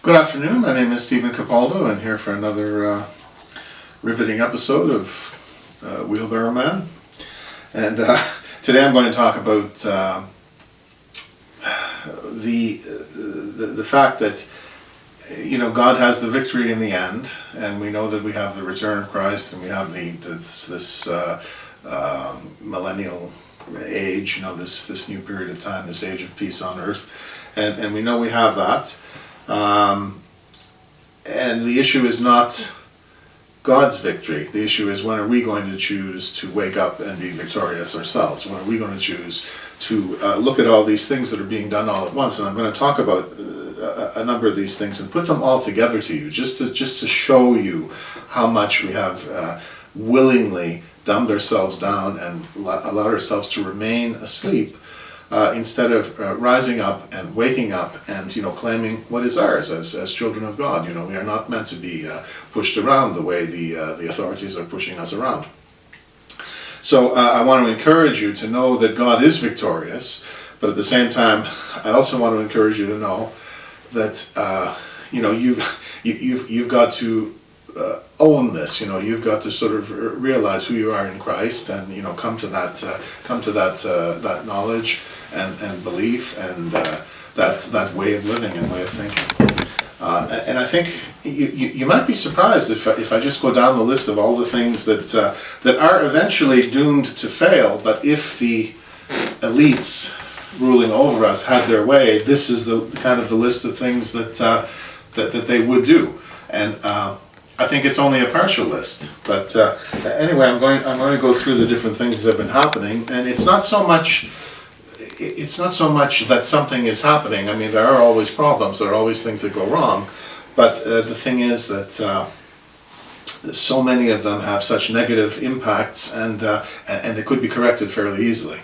Good afternoon, my name is Stephen Capaldo and here for another riveting episode of Wheelbarrow Man. And today I'm going to talk about the fact that God has the victory in the end, and we know that we have the return of Christ, and we have this millennial age, this new period of time, this age of peace on earth, and we know we have that. And the issue is not God's victory. The issue is, when are we going to choose to wake up and be victorious ourselves? When are we going to choose to look at all these things that are being done all at once? And I'm going to talk about a number of these things and put them all together to you, just to show you how much we have willingly dumbed ourselves down and allowed ourselves to remain asleep, instead of rising up and waking up and claiming what is ours as children of God. We are not meant to be pushed around the way the authorities are pushing us around. So I want to encourage you to know that God is victorious, but at the same time I also want to encourage you to know that you've got to own this. You've got to sort of realize who you are in Christ, and come to that knowledge and belief, and that way of living and way of thinking. And I think you might be surprised if I just go down the list of all the things that are eventually doomed to fail. But if the elites ruling over us had their way, this is the kind of the list of things that they would do. And I think it's only a partial list, but anyway, I'm going to go through the different things that have been happening, and it's not so much that something is happening. I mean, there are always problems, there are always things that go wrong, but the thing is that so many of them have such negative impacts, and they could be corrected fairly easily.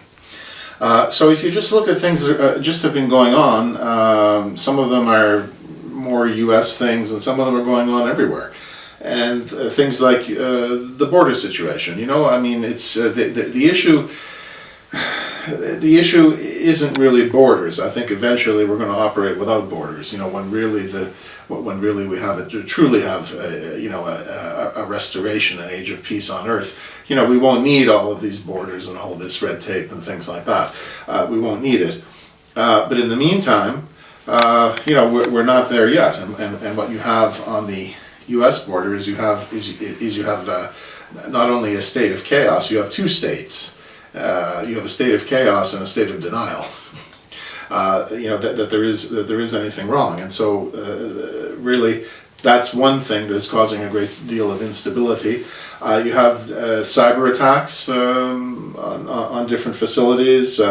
So if you just look at things that just have been going on, some of them are more U.S. things, and some of them are going on everywhere. And things like the border situation. I mean, it's the issue. The issue isn't really borders. I think eventually we're going to operate without borders. When really we truly have a restoration, an age of peace on earth. We won't need all of these borders and all of this red tape and things like that. We won't need it. But in the meantime, we're not there yet. And what you have on the U.S. border is you have not only a state of chaos, you have two states. You have a state of chaos and a state of denial. That there is anything wrong, and so really that's one thing that's causing a great deal of instability. You have cyber attacks on different facilities.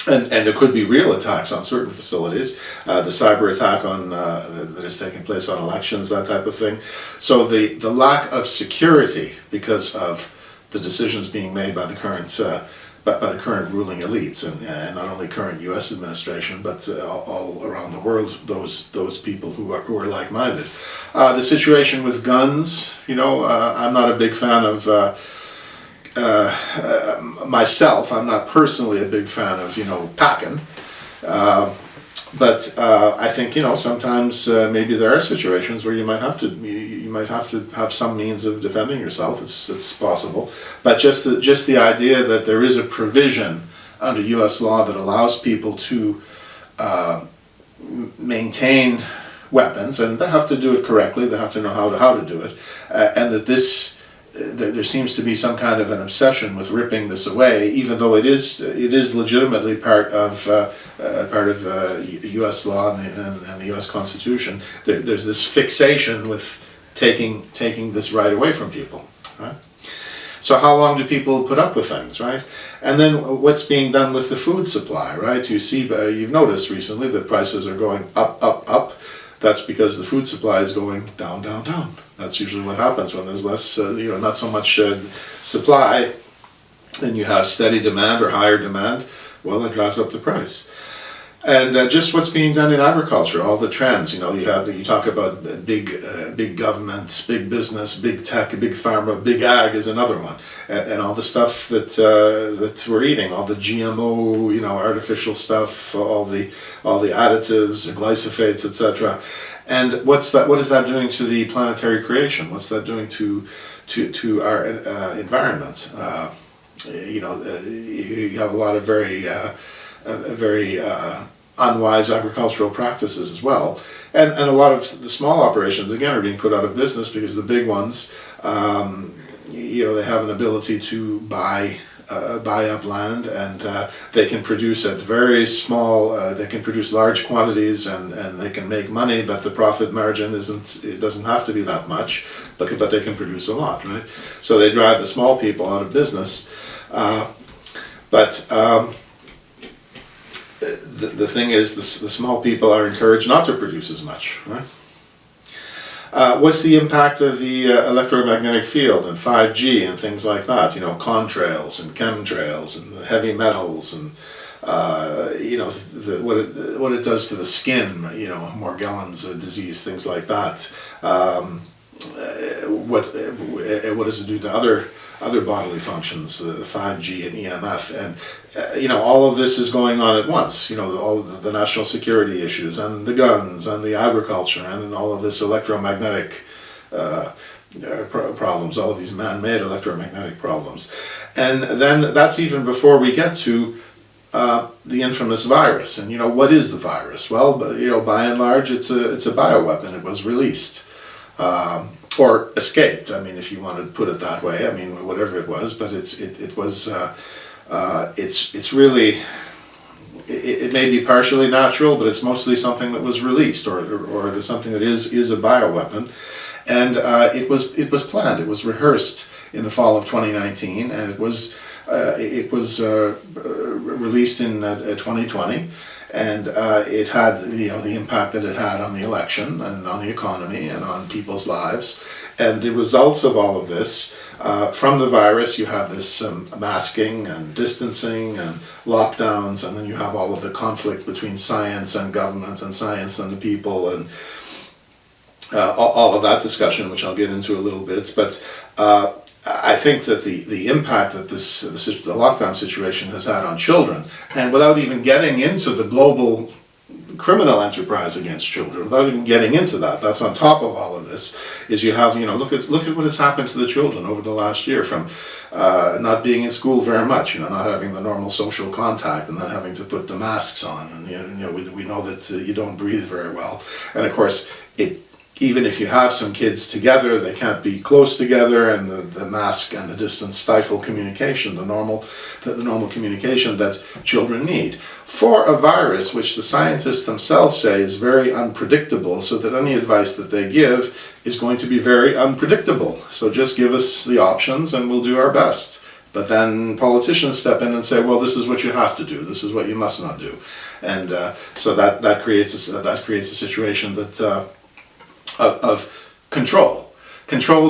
And there could be real attacks on certain facilities. The cyber attack that is taking place on elections, that type of thing. So the lack of security because of the decisions being made by the current ruling elites, and not only current U.S. administration, but all around the world, those people who are like-minded. The situation with guns. I'm not a big fan of. Myself, I'm not personally a big fan of packing, but I think sometimes maybe there are situations where you might have to have some means of defending yourself. It's possible, but just the idea that there is a provision under U.S. law that allows people to maintain weapons, and they have to do it correctly. They have to know how to do it, and that this. There seems to be some kind of an obsession with ripping this away, even though it is legitimately part of U.S. law and the U.S. Constitution. There's this fixation with taking this right away from people. Right? So how long do people put up with things, right? And then what's being done with the food supply, right? You've noticed recently that prices are going up, up, up. That's because the food supply is going down, down, down. That's usually what happens when there's less, not so much supply, and you have steady demand or higher demand. Well, that drives up the price. And just what's being done in agriculture, all the trends. You talk about big government, big business, big tech, big pharma, big ag is another one, and all the stuff that we're eating, all the GMO, artificial stuff, all the additives, glyphosates, etc. And what is that doing to the planetary creation? What's that doing to our environment? You have a lot of very unwise agricultural practices as well, and a lot of the small operations again are being put out of business because the big ones, they have an ability to buy up land, and they can produce at very small. They can produce large quantities, and they can make money, but the profit margin it doesn't have to be that much, but they can produce a lot, right? So they drive the small people out of business, but. The thing is, the small people are encouraged not to produce as much, right? What's the impact of the electromagnetic field and 5G and things like that? Contrails and chemtrails and the heavy metals and what it does to the skin. Morgellons disease, things like that. What does it do to other bodily functions, the 5G and EMF, and all of this is going on at once. All the national security issues and the guns and the agriculture and all of this electromagnetic problems, all of these man-made electromagnetic problems, and then that's even before we get to the infamous virus. And what is the virus? Well, by and large, it's a bioweapon. It was released. Or escaped. I mean, if you want to put it that way. I mean, whatever it was, but it's really. It may be partially natural, but it's mostly something that was released, or something that is a bioweapon, and it was planned. It was rehearsed in the fall of 2019, and it was released in 2020. And it had the impact that it had on the election and on the economy and on people's lives. And the results of all of this, from the virus, you have this masking and distancing and lockdowns, and then you have all of the conflict between science and government and science and the people, and all of that discussion, which I'll get into a little bit. But I think that the impact that the lockdown situation has had on children, and without even getting into the global criminal enterprise against children, without even getting into that's on top of all of this, is you have, look at what has happened to the children over the last year, from not being in school very much, not having the normal social contact, and then having to put the masks on, and we know that you don't breathe very well, and of course even if you have some kids together, they can't be close together, and the mask and the distance stifle communication, the normal communication that children need. For a virus, which the scientists themselves say is very unpredictable, so that any advice that they give is going to be very unpredictable. So just give us the options and we'll do our best. But then politicians step in and say, well, this is what you have to do, this is what you must not do. And so that creates a situation that of control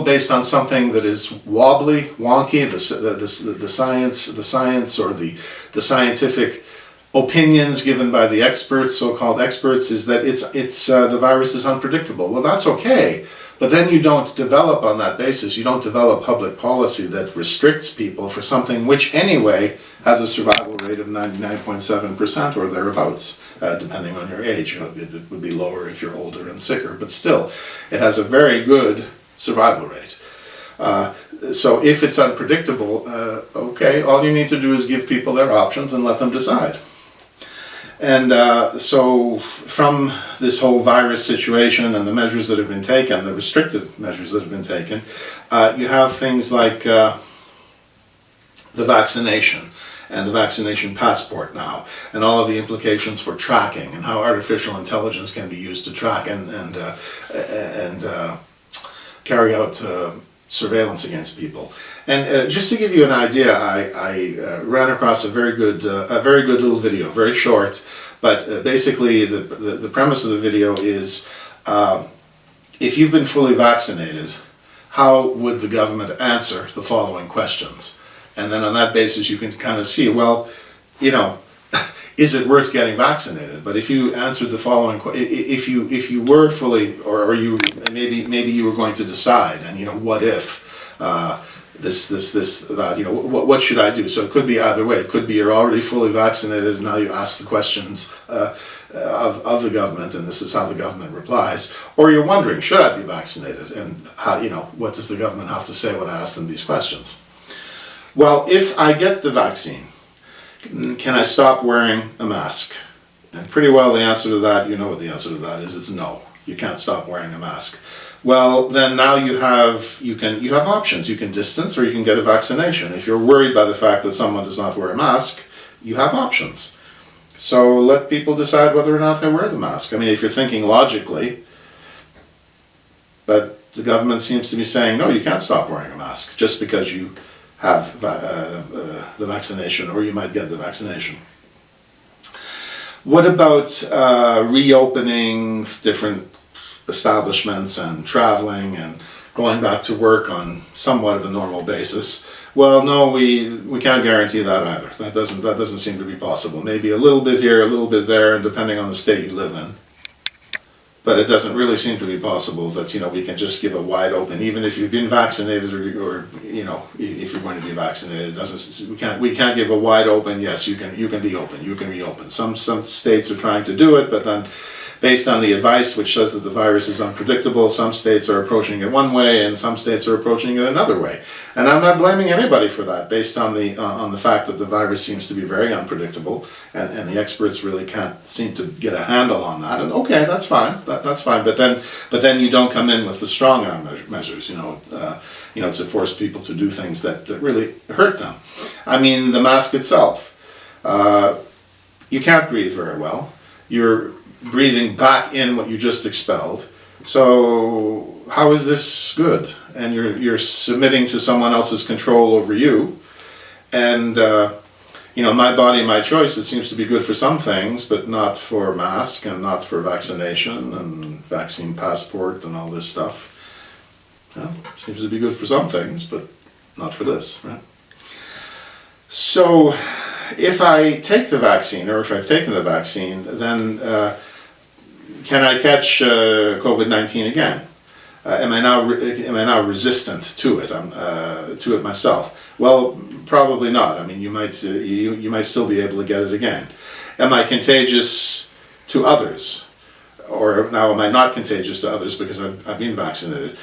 based on something that is wobbly, wonky. The science or the scientific opinions given by the experts, so-called experts, is that it's the virus is unpredictable. Well, that's okay, but then you don't develop on that basis. You don't develop public policy that restricts people for something which anyway has a survival rate of 99.7% or thereabouts. Depending on your age, it would be lower if you're older and sicker, but still, it has a very good survival rate. So if it's unpredictable, okay, all you need to do is give people their options and let them decide. And so from this whole virus situation and the measures that have been taken, the restrictive measures that have been taken, you have things like the vaccination and the vaccination passport now, and all of the implications for tracking and how artificial intelligence can be used to track and carry out surveillance against people. And just to give you an idea, I ran across a very good little video, very short, but basically the premise of the video is, if you've been fully vaccinated, how would the government answer the following questions? And then on that basis you can kind of see, well, is it worth getting vaccinated? But if you answered the following, if you were fully, or you maybe you were going to decide, and what if this that, what should I do? So it could be either way. It could be you're already fully vaccinated, and now you ask the questions of the government, and this is how the government replies, or you're wondering, should I be vaccinated, and how, what does the government have to say when I ask them these questions? Well, if I get the vaccine, can I stop wearing a mask? And pretty well the answer to that, what the answer to that is, it's no. You can't stop wearing a mask. Well, then now you have options. You can distance, or you can get a vaccination. If you're worried by the fact that someone does not wear a mask, you have options. So let people decide whether or not they wear the mask. I mean, if you're thinking logically, but the government seems to be saying, no, you can't stop wearing a mask just because you have the vaccination, or you might get the vaccination. What about reopening different establishments and traveling and going back to work on somewhat of a normal basis? Well, no, we can't guarantee that either. That doesn't seem to be possible. Maybe a little bit here, a little bit there, and depending on the state you live in. But it doesn't really seem to be possible that we can just give a wide open, even if you've been vaccinated, or if you're going to be vaccinated. We can't give a wide open. Yes, you can be open. You can reopen. Some states are trying to do it, but then, based on the advice which says that the virus is unpredictable, some states are approaching it one way and some states are approaching it another way. And I'm not blaming anybody for that, based on the fact that the virus seems to be very unpredictable, and the experts really can't seem to get a handle on that. And okay, that's fine. That's fine. But then you don't come in with the strong arm measures, to force people to do things that really hurt them. I mean, the mask itself. You can't breathe very well. You're breathing back in what you just expelled. So how is this good? And you're submitting to someone else's control over you. And my body, my choice. It seems to be good for some things, but not for mask, and not for vaccination and vaccine passport and all this stuff. Seems to be good for some things, but not for this, right? So if I take the vaccine, or if I've taken the vaccine, then can I catch COVID-19 again? Am I now resistant to it myself? Well, probably not. I mean, you might still be able to get it again. Am I contagious to others? Or now, am I not contagious to others because I've been vaccinated?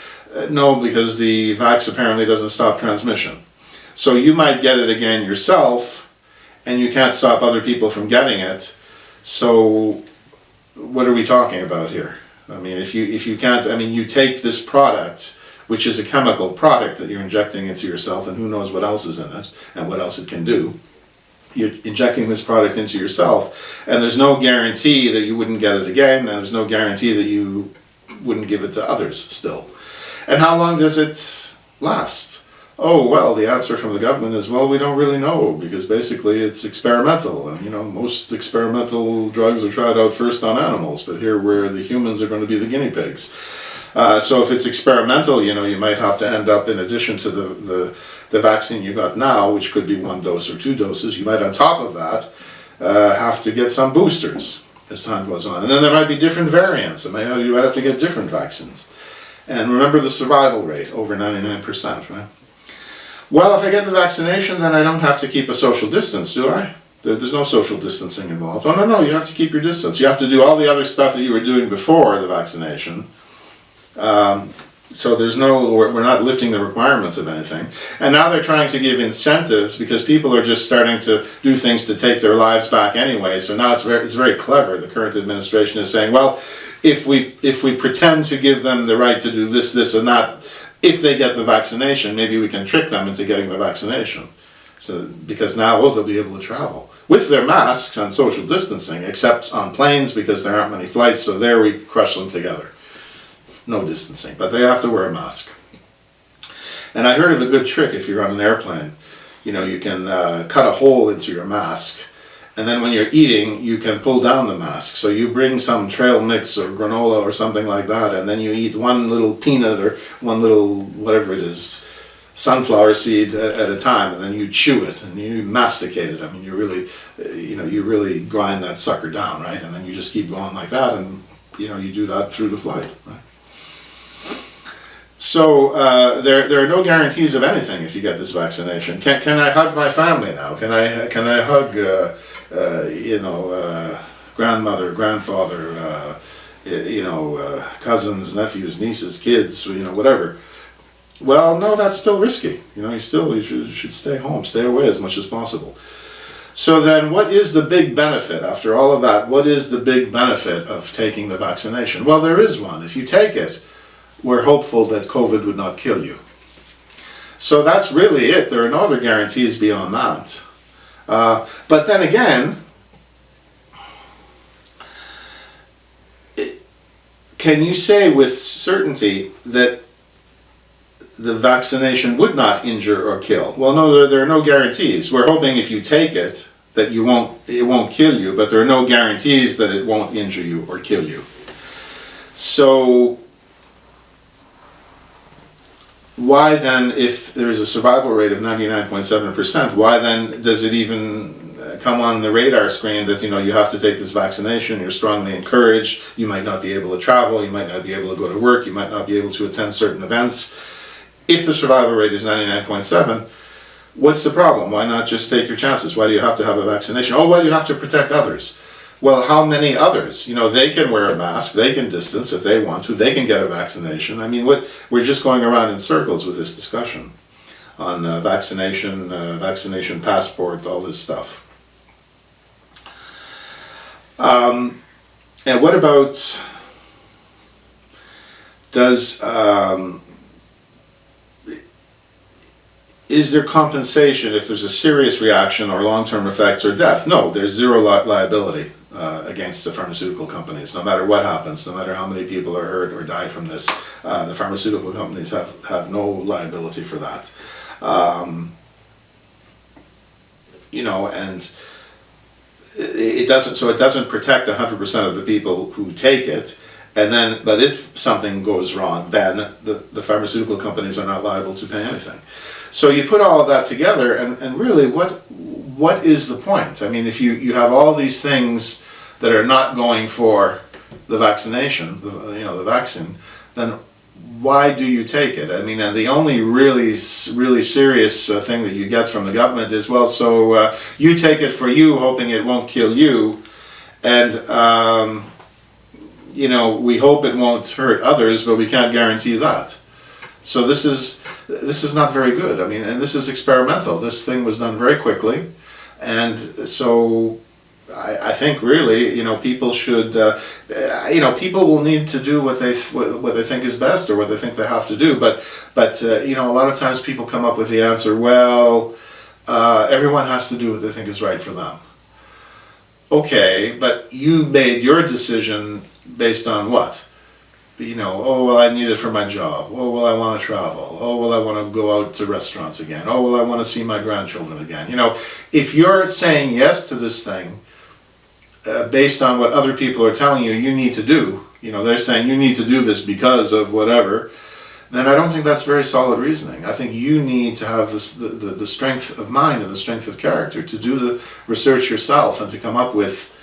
No, because the vax apparently doesn't stop transmission. So you might get it again yourself, and you can't stop other people from getting it. So what are we talking about here? I mean, if you can't, you take this product, which is a chemical product that you're injecting into yourself, and who knows what else is in it and what else it can do. You're injecting this product into yourself, and there's no guarantee that you wouldn't get it again, and there's no guarantee that you wouldn't give it to others still. And how long does it last? Oh, well, the answer from the government is, well, we don't really know, because basically it's experimental, and most experimental drugs are tried out first on animals, but here where the humans are going to be the guinea pigs. So if it's experimental, you might have to end up, in addition to the vaccine you got now, which could be 1 dose or 2 doses, you might on top of that have to get some boosters as time goes on. And then there might be different variants, you might have to get different vaccines. And remember the survival rate, over 99%, right? Well, if I get the vaccination, then I don't have to keep a social distance, do I? There's no social distancing involved. Oh, no, you have to keep your distance. You have to do all the other stuff that you were doing before the vaccination. So we're not lifting the requirements of anything. And now they're trying to give incentives, because people are just starting to do things to take their lives back anyway. So now it's very clever. The current administration is saying, well, if we pretend to give them the right to do this, this, and that, if they get the vaccination, maybe we can trick them into getting the vaccination. So, because now they'll be able to travel with their masks and social distancing, except on planes, because there aren't many flights, so there we crush them together. No distancing, but they have to wear a mask. And I heard of a good trick. If you're on an airplane, you can cut a hole into your mask, and then when you're eating, you can pull down the mask. So you bring some trail mix or granola or something like that, and then you eat one little peanut or one little, whatever it is, sunflower seed at a time, and then you chew it and you masticate it. You really you really grind that sucker down, right? And then you just keep going like that, and you do that through the flight, right? So there are no guarantees of anything if you get this vaccination. Can I hug my family now? Can I hug grandmother, grandfather, cousins, nephews, nieces, kids, whatever? Well, no, that's still risky. You should stay home, stay away as much as possible. So then what is the big benefit after all of that? What is the big benefit of taking the vaccination? Well, there is one. If you take it, we're hopeful that COVID would not kill you. So that's really it. There are no other guarantees beyond that. But then again, can you say with certainty that the vaccination would not injure or kill? Well, no, there are no guarantees. We're hoping if you take it that it won't kill you, but there are no guarantees that it won't injure you or kill you. So why then, if there's a survival rate of 99.7%, why then does it even come on the radar screen that you have to take this vaccination? You're strongly encouraged. You might not be able to travel. You might not be able to go to work. You might not be able to attend certain events. If the survival rate is 99.7, what's the problem? Why not just take your chances? Why do you have to have a vaccination? Oh, well, you have to protect others. Well, how many others? They can wear a mask, they can distance if they want to, they can get a vaccination. I mean, we're just going around in circles with this discussion on vaccination passport, all this stuff. And what about, is there compensation if there's a serious reaction or long-term effects or death? No, there's zero liability against the pharmaceutical companies, no matter what happens, no matter how many people are hurt or die from this. The pharmaceutical companies have no liability for that. And it doesn't protect 100% of the people who take it. But if something goes wrong, then the pharmaceutical companies are not liable to pay anything. So you put all of that together, and really, what is the point? I mean, if you have all these things that are not going for the vaccination, the vaccine, then why do you take it? I mean, and the only really serious thing that you get from the government is, well, so you take it for you, hoping it won't kill you, and we hope it won't hurt others, but we can't guarantee that. So this is not very good. I mean, and this is experimental. This thing was done very quickly, and so I think really, people should, people will need to do what they think is best or what they think they have to do. But a lot of times people come up with the answer, well, everyone has to do what they think is right for them. Okay, but you made your decision based on what? Oh, well, I need it for my job. Oh, well, I want to travel. Oh, well, I want to go out to restaurants again. Oh, well, I want to see my grandchildren again. If you're saying yes to this thing based on what other people are telling you need to do, they're saying you need to do this because of whatever, then I don't think that's very solid reasoning. I think you need to have the strength of mind and the strength of character to do the research yourself and to come up with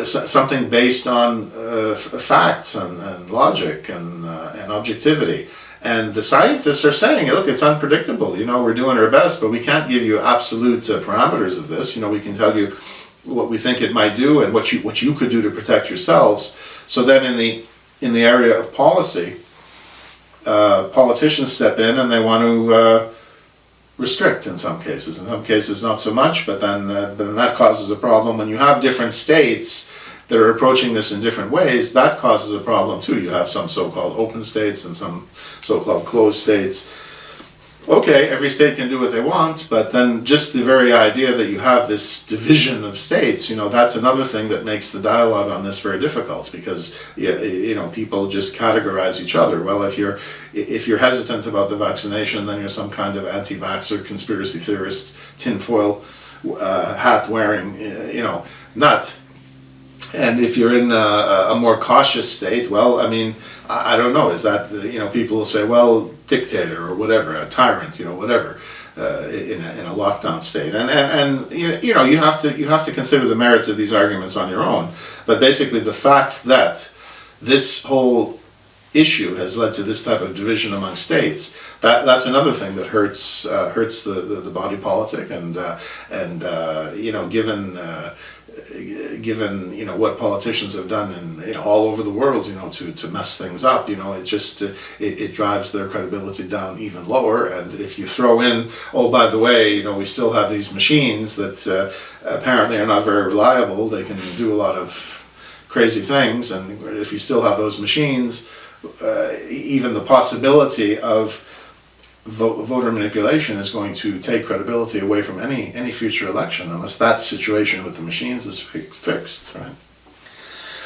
something based on facts and logic and objectivity. And the scientists are saying, look, it's unpredictable. We're doing our best, but we can't give you absolute parameters of this. We can tell you what we think it might do and what you could do to protect yourselves. So then in the area of policy, politicians step in and they want to restrict in some cases not so much, but then that causes a problem. When you have different states that are approaching this in different ways, that causes a problem too. You have some so-called open states and some so-called closed states. Okay, every state can do what they want, but then just the very idea that you have this division of states, that's another thing that makes the dialogue on this very difficult, because people just categorize each other. Well, if you're hesitant about the vaccination, then you're some kind of anti-vaxxer, conspiracy theorist, tinfoil hat wearing, nut. And if you're in a more cautious state, well, I mean, I don't know, is that, people will say, well, dictator or whatever, a tyrant, whatever. in a lockdown state. And you know, you have to consider the merits of these arguments on your own. But basically, the fact that this whole issue has led to this type of division among states, that's another thing that hurts the body politic, and you know, given you know what politicians have done in, you know, all over the world, you know, to mess things up, you know, it just it drives their credibility down even lower. And if you throw in, oh, by the way, you know, we still have these machines that apparently are not very reliable, they can do a lot of crazy things, and if you still have those machines, even the possibility of voter manipulation is going to take credibility away from any future election, unless that situation with the machines is fixed, right?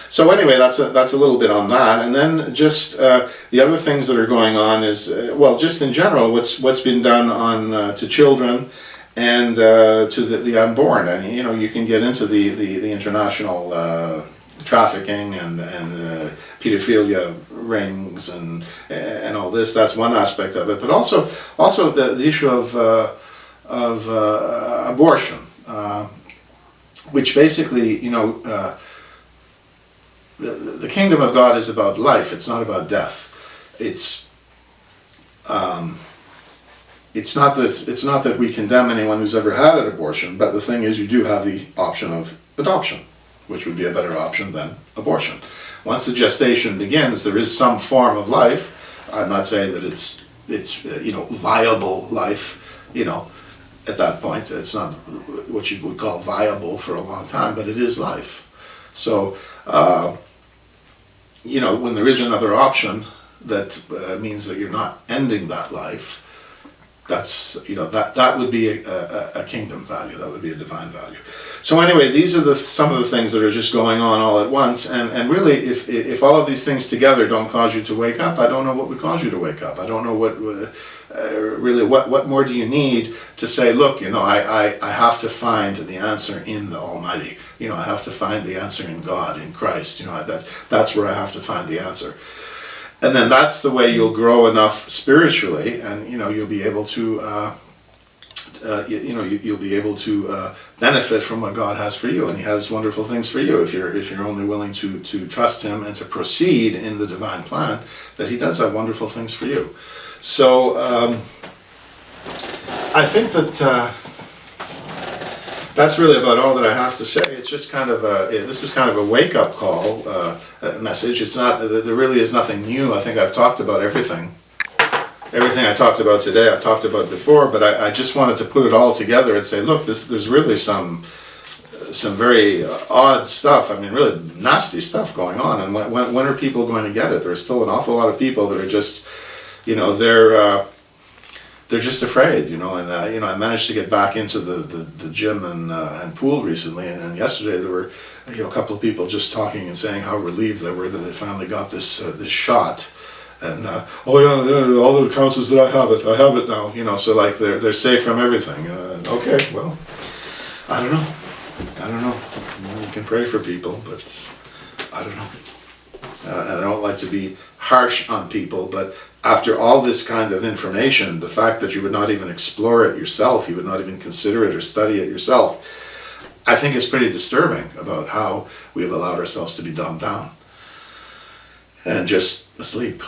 So anyway, that's a little bit on that. And then just the other things that are going on is, well, just in general, what's been done on to children and to the unborn. And you know, you can get into the international trafficking and pedophilia rings and all this. That's one aspect of it, but also the issue of abortion, which basically, you know, the kingdom of God is about life. It's not about death. It's not that we condemn anyone who's ever had an abortion, but the thing is, you do have the option of adoption, which would be a better option than abortion. Once the gestation begins, there is some form of life. I'm not saying that it's you know, viable life, you know, at that point. It's not what you would call viable for a long time, but it is life. So, you know, when there is another option, that means that you're not ending that life. That's, you know, that would be a kingdom value. That would be a divine value. So anyway, these are some of the things that are just going on all at once. And really, if all of these things together don't cause you to wake up, I don't know what would cause you to wake up. I don't know what really what more do you need to say, look, you know, I have to find the answer in the Almighty. You know, I have to find the answer in God, in Christ. You know, that's where I have to find the answer. And then that's the way you'll grow enough spiritually, and you know, you'll be able to you'll be able to benefit from what God has for you, and He has wonderful things for you if you're only willing to trust Him and to proceed in the divine plan. That He does have wonderful things for you. So I think that that's really about all that I have to say. It's just kind of this is kind of a wake-up call message. It's not, there really is nothing new. I think I've talked about everything. Everything I talked about today, I've talked about before, but I just wanted to put it all together and say, look, there's really some very odd stuff. I mean, really nasty stuff going on. And when are people going to get it? There's still an awful lot of people that are just, you know, they're just afraid, you know. And you know, I managed to get back into the gym and pool recently, and yesterday there were, you know, a couple of people just talking and saying how relieved they were that they finally got this shot. And oh yeah, all that counts is that I have it now, you know. So like they're safe from everything. Okay, well, I don't know. You know, you can pray for people, but I don't know. And I don't like to be harsh on people, but after all this kind of information, the fact that you would not even explore it yourself, you would not even consider it or study it yourself, I think is pretty disturbing about how we have allowed ourselves to be dumbed down and just asleep.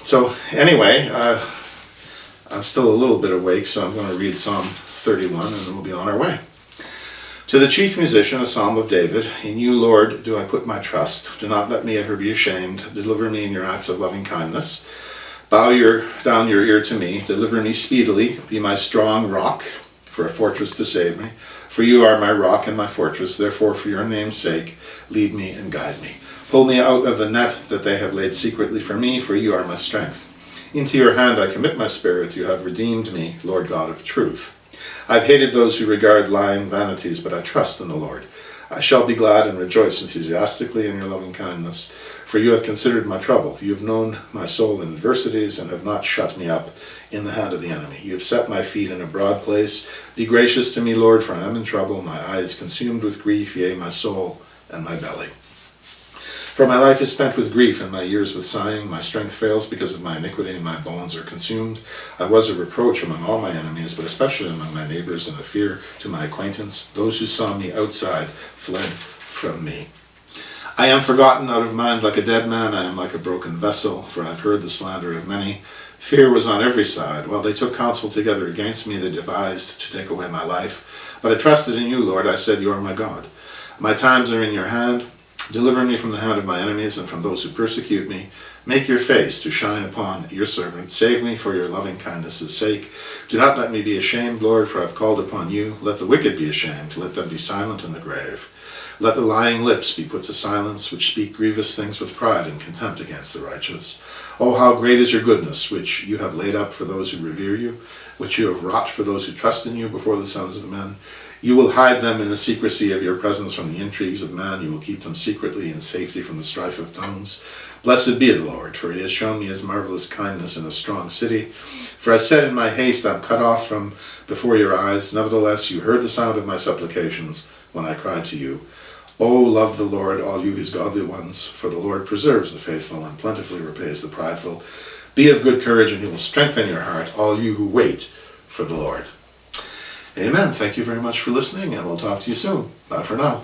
So anyway, I'm still a little bit awake, so I'm going to read Psalm 31 and then we'll be on our way. To the chief musician, a psalm of David. In you, Lord, do I put my trust. Do not let me ever be ashamed. Deliver me in your acts of loving kindness. Bow down your ear to me. Deliver me speedily. Be my strong rock, for a fortress to save me. For you are my rock and my fortress. Therefore, for your name's sake, lead me and guide me. Pull me out of the net that they have laid secretly for me, for you are my strength. Into your hand I commit my spirit. You have redeemed me, Lord God of truth. I've hated those who regard lying vanities, but I trust in the Lord. I shall be glad and rejoice enthusiastically in your loving kindness, for you have considered my trouble. You have known my soul in adversities and have not shut me up in the hand of the enemy. You have set my feet in a broad place. Be gracious to me, Lord, for I am in trouble. My eye is consumed with grief, yea, my soul and my belly. For my life is spent with grief, and my years with sighing. My strength fails because of my iniquity, and my bones are consumed. I was a reproach among all my enemies, but especially among my neighbors, and a fear to my acquaintance. Those who saw me outside fled from me. I am forgotten, out of mind, like a dead man. I am like a broken vessel, for I have heard the slander of many. Fear was on every side. While they took counsel together against me, they devised to take away my life. But I trusted in you, Lord. I said, you are my God. My times are in your hand. Deliver me from the hand of my enemies and from those who persecute me. Make your face to shine upon your servant. Save me for your loving kindness' sake. Do not let me be ashamed, Lord, for I have called upon you. Let the wicked be ashamed. Let them be silent in the grave. Let the lying lips be put to silence, which speak grievous things with pride and contempt against the righteous. Oh, how great is your goodness, which you have laid up for those who revere you, which you have wrought for those who trust in you before the sons of men. You will hide them in the secrecy of your presence from the intrigues of man. You will keep them secretly in safety from the strife of tongues. Blessed be the Lord, for he has shown me his marvelous kindness in a strong city. For I said in my haste, I am cut off from before your eyes. Nevertheless, you heard the sound of my supplications when I cried to you. O love the Lord, all you his godly ones, for the Lord preserves the faithful and plentifully repays the prideful. Be of good courage, and he will strengthen your heart, all you who wait for the Lord. Amen. Thank you very much for listening, and we'll talk to you soon. Bye for now.